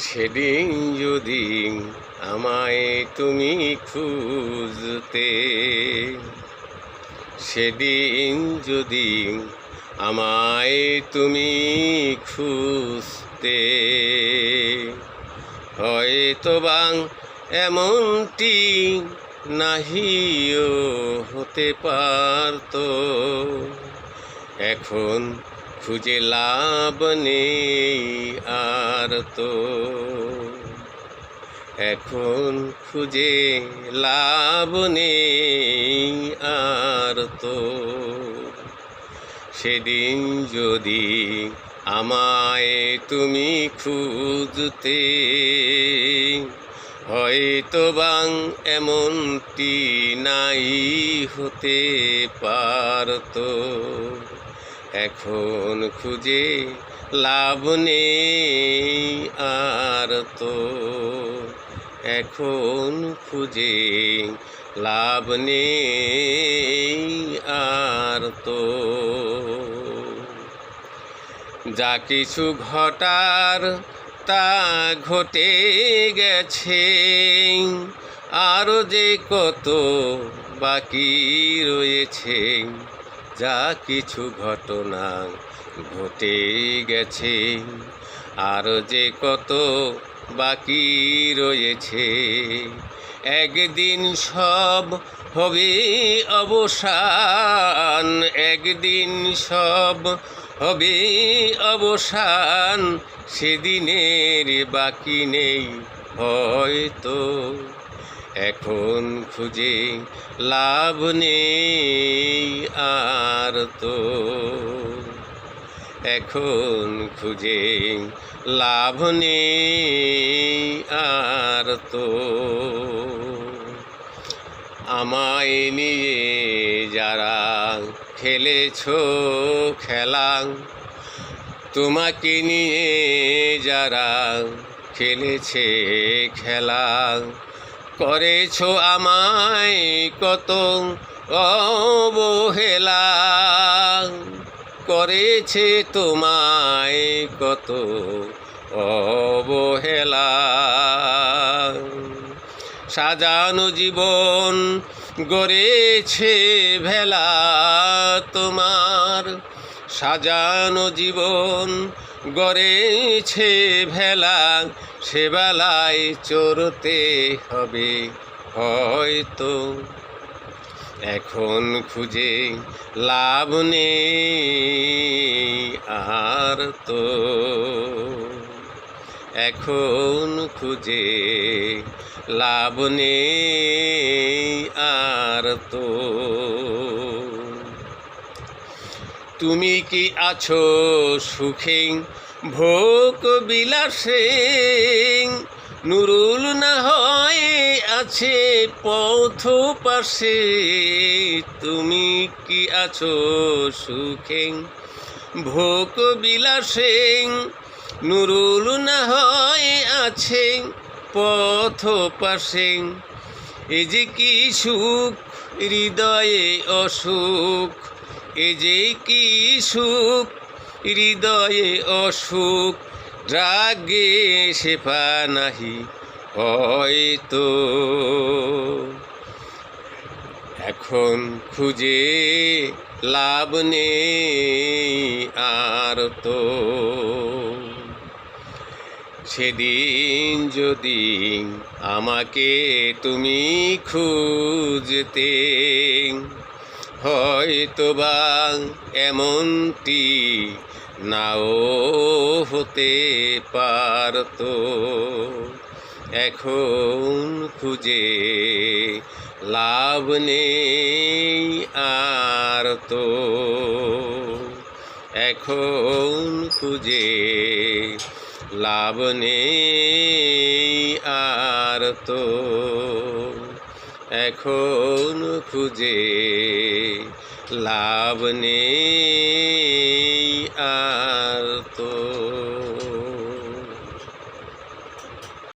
সেদিন যদি আমায় তুমি খুঁজতে, সেদিন যদি আমায় তুমি খুঁজতে, হয়তোবা এমনটি নাহিও হতে পারতো। এখন খুঁজে লাভ নেই আর তো, এখন খুঁজে লাভ নেই আর তো। সেদিন যদি আমায় তুমি খুঁজতে, হয়তোবা এমনটি নাই হতে পারতো। এখন খুঁজে লাভ নেই আর তো, এখন খুঁজে লাভ নেই আর তো। যা কিছু ঘটার তা ঘটে গেছে, আরও যে কত বাকি রয়েছে। যা কিছু ঘটনা ঘটে গেছে, আরও যে কত বাকি রয়েছে। একদিন সব হবে অবসান, একদিন সব হবে অবসান। সেদিনের বাকি নেই হয়তো, এখন খুঁজে লাভ নেই আর তো, এখন খুঁজে লাভ নেই আর তো। আমায় নিয়ে যারা খেলেছো খেলা, তোমাকে নিয়ে যারা খেলেছে খেলা, করেছো আমায় কত অবহেলা, করেছে তোমায় কত অবহেলা। সাজানো জীবন গড়েছে ভেলা তোমার, সাজানো জীবন গড়েছে ভেলা। সে বেলায় চড়তে হবে হয়তো, এখন খুঁজে লাভ নেই আর তো, এখন খুঁজে লাভ নেই আর তো। তুমি কি আছো সুখে ভোগ বিলাসে, নুরুল না হয় আছে পথ পাশে। তুমি কি আছো সুখে ভোগ বিলাসে, নুরুল না হয় আছে পথ পাশে। এ যে কি সুখ হৃদয়ে অসুখ, এ যে কি সুখ হৃদয়ে অসুখ। রাগে শেফা নাহি হয়তো, এখন খুঁজে লাভ নেই আর তো। সেদিন যদি আমাকে তুমি খুঁজতে, হয়তোবা এমনটি নাও হতে পারতো। এখন খুঁজে লাভ নেই আর তো, এখন খুঁজে লাভ নেই আর তো, এখন খুঁজে লাভ নেই আর